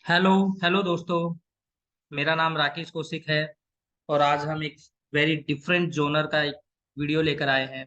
Hello. Hello दोस्तों। मेरा नाम राकेश कौशिक है और आज हम एक वेरी डिफरेंट जोनर का एक वीडियो लेकर आए हैं।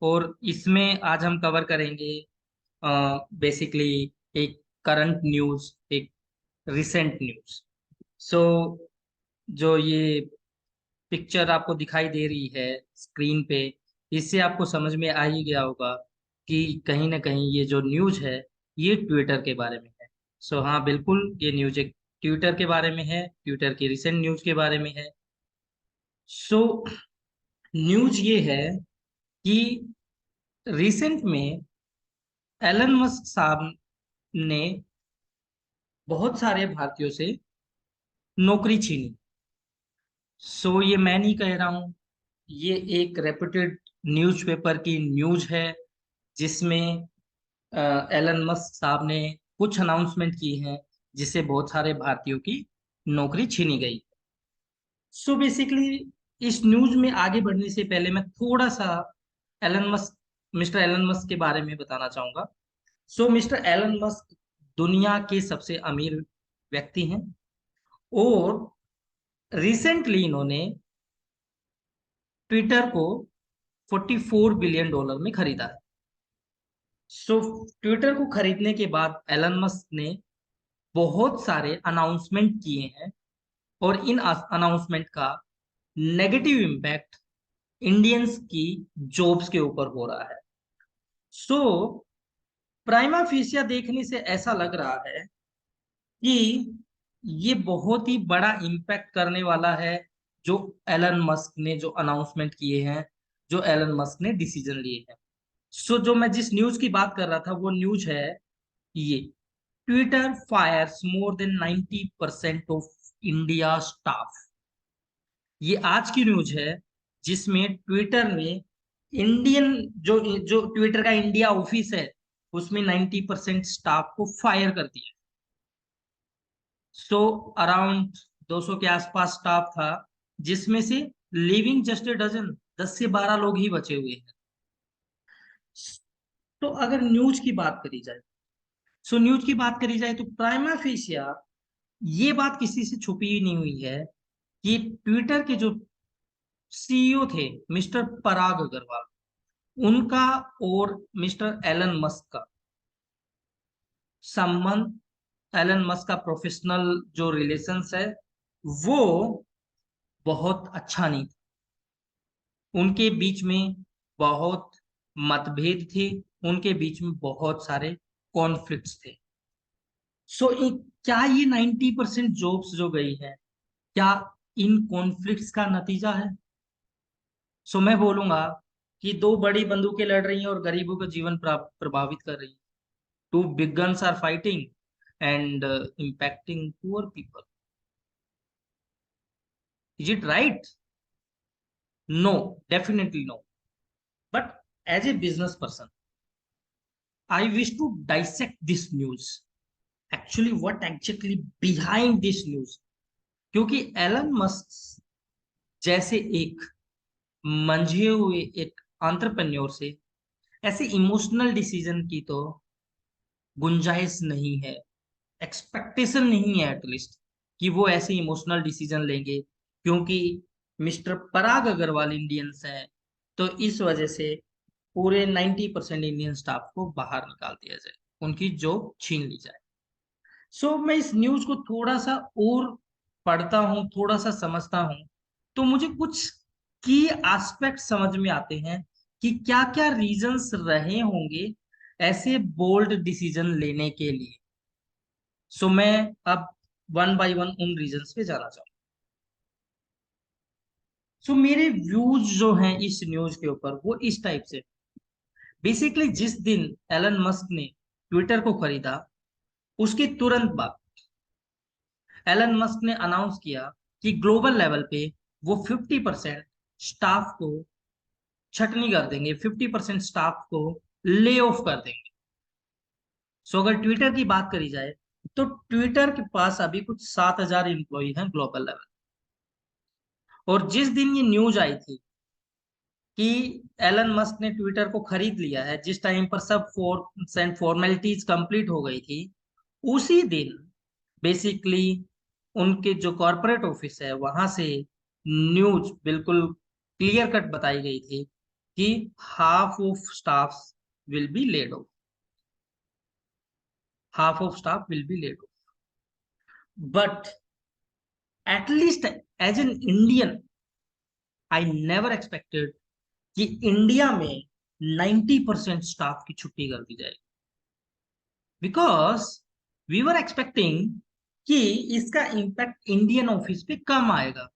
और इसमें आज हम कवर करेंगे बेसिकली एक करंट न्यूज़, एक रिसेंट न्यूज़। सो जो ये पिक्चर आपको दिखाई दे रही है स्क्रीन पे, इससे आपको समझ में आ ही गया होगा कि कहीं ना कहीं ये जो न्यूज़ है ये ट्विटर के बारे में है। सो हाँ, बिल्कुल ये न्यूज़ एक ट्विटर के बारे में है, ट्विटर की रिसेंट न्यूज़ के बारे में है। सो न्यूज़ ये है कि रिसेंट में एलन मस्क साहब ने बहुत सारे भारतीयों से नौकरी छीनी। सो ये मैं नहीं कह रहा हूँ, ये एक रेपुटेड न्यूज़पेपर की न्यूज़ है जिसमें एलन मस्क साहब ने कुछ अनाउंसमेंट की हैं जिससे बहुत सारे भारतीयों की नौकरी छीनी गई। सो बेसिकली इस न्यूज़ में आगे बढ़ने से पहले मैं थोड़ा सा Elon Musk mister Elon Musk के बारे में बताना चाहूंगा। सो मिस्टर एलन मस्क दुनिया के सबसे अमीर व्यक्ति हैं और रिसेंटली इन्होंने ट्विटर को $44 बिलियन में खरीदा है। सो ट्विटर को खरीदने के बाद एलन मस्क ने बहुत सारे अनाउंसमेंट किए हैं और इन अनाउंसमेंट का नेगेटिव इम्पैक्ट इंडियंस की जॉब्स के ऊपर हो रहा है। सो प्राइमा फेसिया देखने से ऐसा लग रहा है कि ये बहुत ही बड़ा इम्पैक्ट करने वाला है। जो एलन मस्क ने जो अनाउंसमेंट किए हैं, जो एलन मस्क ने डिसीजन लिए हैं। सो जो मैं जिस न्यूज की बात कर रहा था वो न्यूज है ये: Twitter fires more than 90% of India staff. ये आज की न्यूज है जिसमें ट्विटर ने इंडियन जो जो ट्विटर का इंडिया ऑफिस है उसमें 90% स्टाफ को फायर कर दिया। सो अराउंड 200 के आसपास स्टाफ था जिसमें से लिविंग जस्ट ए डजन 10 से 12 लोग ही बचे हुए हैं। तो अगर न्यूज की बात करी जाए, सो न्यूज की बात करी जाए तो प्राइमा फेसिया ये बात किसी से छुपी ही नहीं हुई है कि ट्विटर के जो सीईओ थे मिस्टर पराग अग्रवाल, उनका और मिस्टर एलन मस्क का संबंध, एलन मस्क का प्रोफेशनल जो रिलेशंस है वो बहुत अच्छा नहीं था। उनके बीच में बहुत मतभेद थे, उनके बीच में बहुत सारे कॉन्फ्लिक्ट्स थे। सो क्या ये 90% जॉब्स जो गई है, क्या इन कॉन्फ्लिक्ट्स का नतीजा है? सो मैं बोलूंगा कि दो बड़ी बंदूकें लड़ रही हैं और गरीबों का जीवन प्रभावित कर रही हैं। Two big guns are fighting and impacting poor people. Is it right? No, definitely no. But as a business person, I wish to dissect this news. Actually, what exactly behind this news? क्योंकि Elon Musk जैसे एक मंझे हुए एक entrepreneur से ऐसे emotional decision की तो गुंजाइश नहीं है, एक्सपेक्टेशन नहीं है एटलीस्ट कि वो ऐसे इमोशनल डिसीजन लेंगे। क्योंकि मिस्टर पराग अग्रवाल इंडियंस हैं, तो इस वजह से पूरे 90% इंडियन स्टाफ को बाहर निकाल दिया जाए, उनकी जॉब छीन ली जाए। सो मैं इस न्यूज को थोड़ा सा और पढ़ता हूँ, थोड़ा सा समझता हूँ, तो मुझे कुछ की एस्पेक्ट समझ में आते हैं कि क्या क्या रीजंस रहे होंगे ऐसे बोल्ड डिसीजन लेने के लिए। सो मैं अब वन बाय वन उन रीजंस पे जाना चाहूँ। सो मेरे व्यूज जो हैं इस न्यूज के ऊपर वो इस टाइप से: बेसिकली जिस दिन एलन मस्क ने ट्विटर को खरीदा उसके तुरंत बाद एलन मस्क ने अनाउंस किया कि ग्लोबल लेवल पे वो 50% स्टाफ को छटनी कर देंगे, 50% स्टाफ को ले ऑफ कर देंगे। सो अगर ट्विटर की बात करी जाए तो ट्विटर के पास अभी कुछ 7,000 एम्प्लॉय हैं ग्लोबल लेवल। और जिस दिन ये न्यूज आई थी कि एलन मस्क ने ट्विटर को खरीद लिया है, जिस टाइम पर सब फॉर्मेलिटीज कंप्लीट हो गई थी, उसी दिन बेसिकली उनके जो कॉरपोरेट ऑफिस है वहां से न्यूज बिल्कुल क्लियर कट बताई गई थी कि half of staff will be laid off, half of staff will be laid off. But at least as an Indian I never expected कि इंडिया में 90% स्टाफ की छुट्टी कर दी जाएगी, बिकॉज वी वर एक्सपेक्टिंग कि इसका इम्पैक्ट इंडियन ऑफिस पे कम आएगा,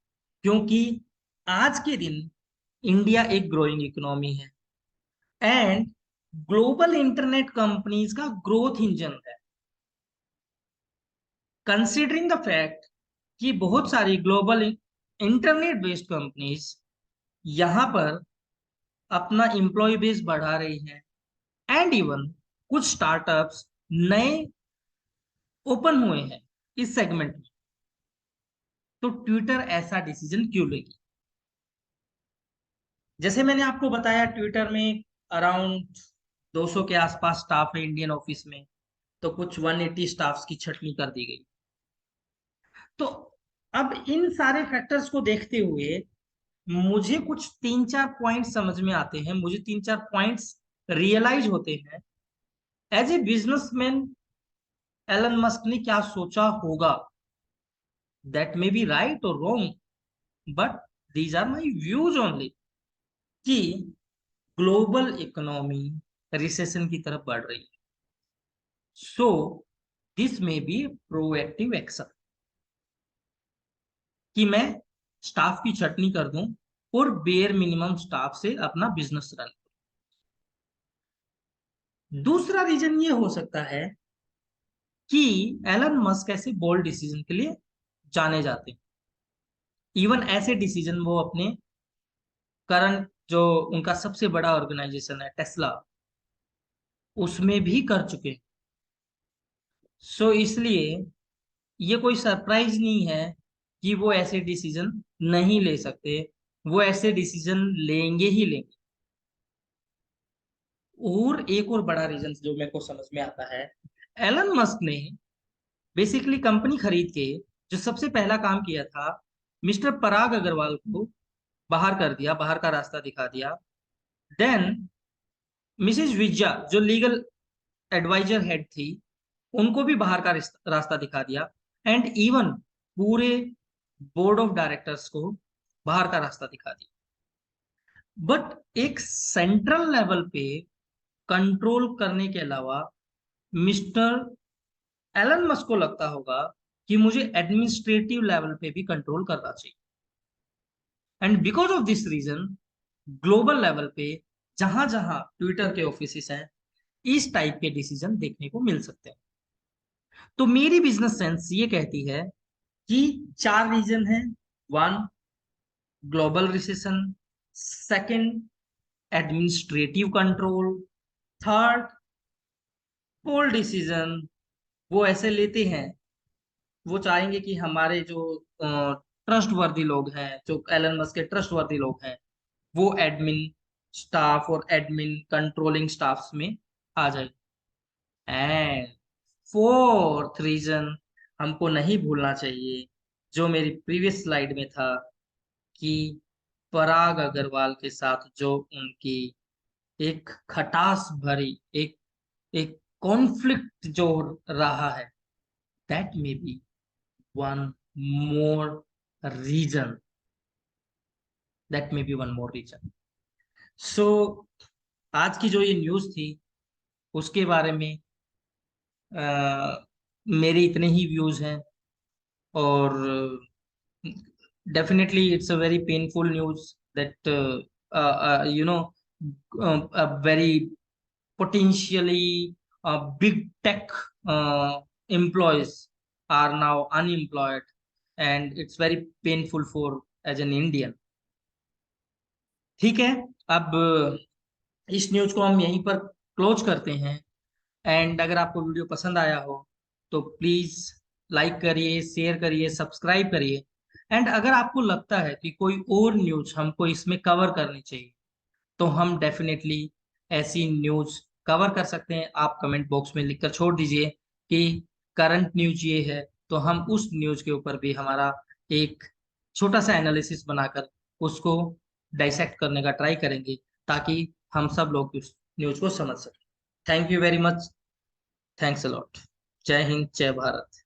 क्योंकि आज के दिन इंडिया एक ग्रोइंग इकोनॉमी है एंड ग्लोबल इंटरनेट कंपनीज का ग्रोथ इंजन है। कंसिडरिंग द फैक्ट कि बहुत सारी ग्लोबल इंटरनेट बेस्ड कंपनीज यहाँ पर अपना एम्प्लॉय बेस बढ़ा रही हैं एंड इवन कुछ स्टार्टअप्स नए ओपन हुए हैं इस सेगमेंट में, तो ट्विटर ऐसा डिसीजन क्यों लेगी? जैसे मैंने आपको बताया ट्विटर में अराउंड 200 के आसपास स्टाफ है इंडियन ऑफिस में, तो कुछ 180 स्टाफ्स की छटनी कर दी गई। तो अब इन सारे फैक्टर्स को देखते हुए मुझे कुछ 3-4 पॉइंट्स समझ में आते हैं, मुझे 3-4 पॉइंट्स रियलाइज होते हैं। As a businessman Elon Musk ने क्या सोचा होगा, दैट मे बी राइट और wrong, but these are my views only, कि ग्लोबल इकोनॉमी रिसेशन की तरफ बढ़ रही है। So this may be proactive action कि मैं स्टाफ की छटनी कर दूं और बेयर मिनिमम स्टाफ से अपना बिजनेस रन करूं। दूसरा रीजन ये हो सकता है कि एलन मस्क ऐसे बोल्ड डिसीजन के लिए जाने जाते हैं। इवन ऐसे डिसीजन वो अपने करंट जो उनका सबसे बड़ा ऑर्गेनाइजेशन है टेस्ला, उसमें भी कर चुके हैं। सो इसलिए ये कोई सरप्राइज नहीं है कि वो ऐसे डिसीजन नहीं ले सकते, वो ऐसे डिसीजन लेंगे ही लेंगे। और एक और बड़ा रीजन जो मेरे को समझ में आता है, एलन मस्क ने बेसिकली कंपनी खरीद के जो सबसे पहला काम किया था, मिस्टर पराग अग्रवाल को बाहर कर दिया, बाहर का रास्ता दिखा दिया। देन मिसेज विजया जो लीगल एडवाइजर हेड थी, उनको भी बाहर का रास्ता दिखा दिया एंड इवन पूरे बोर्ड ऑफ डायरेक्टर्स को बाहर का रास्ता दिखा दिया। बट एक सेंट्रल लेवल पे कंट्रोल करने के अलावा मिस्टर एलन मस्क को लगता होगा कि मुझे एडमिनिस्ट्रेटिव लेवल पे भी कंट्रोल करना चाहिए। And because of this reason global level पे जहां जहां ट्विटर के ऑफिस हैं, इस टाइप के डिसीजन देखने को मिल सकते हैं। तो मेरी बिजनेस सेंस ये कहती है कि 4 रीजन है। 1, global recession. Second, administrative control. Third, poll decision वो ऐसे लेते हैं, वो चाहेंगे कि हमारे जो ट्रस्ट वर्दी लोग हैं, जो एलन मस्क के ट्रस्ट वर्दी लोग हैं, वो एडमिन स्टाफ और एडमिन कंट्रोलिंग स्टाफ्स में आ जाए। एंड फोर्थ रीजन हमको नहीं भूलना चाहिए, जो मेरी प्रीवियस स्लाइड में था, कि पराग अग्रवाल के साथ जो उनकी एक खटास भरी एक एक कॉन्फ्लिक्ट जो रहा है, that may be one more reason, that may be one more reason. So आज की जो ये न्यूज थी उसके बारे में मेरे इतने ही व्यूज हैं। और definitely it's a very painful news that you know a very potentially big tech employees are now unemployed, and it's very painful for as an Indian। ठीक है, अब इस न्यूज को हम यहीं पर क्लोज करते हैं। एंड अगर आपको वीडियो पसंद आया हो तो प्लीज लाइक करिए, शेयर करिए, सब्सक्राइब करिए। एंड अगर आपको लगता है कि कोई और न्यूज हमको इसमें कवर करनी चाहिए, तो हम डेफिनेटली ऐसी न्यूज कवर कर सकते हैं। आप कमेंट बॉक्स में लिखकर छोड़ दीजिए कि करंट न्यूज ये है, तो हम उस न्यूज के ऊपर भी हमारा एक छोटा सा एनालिसिस बनाकर उसको डाइसेक्ट करने का ट्राई करेंगे, ताकि हम सब लोग उस न्यूज को समझ सकें। Thank you very much. Thanks a lot. जय हिंद, जय भारत।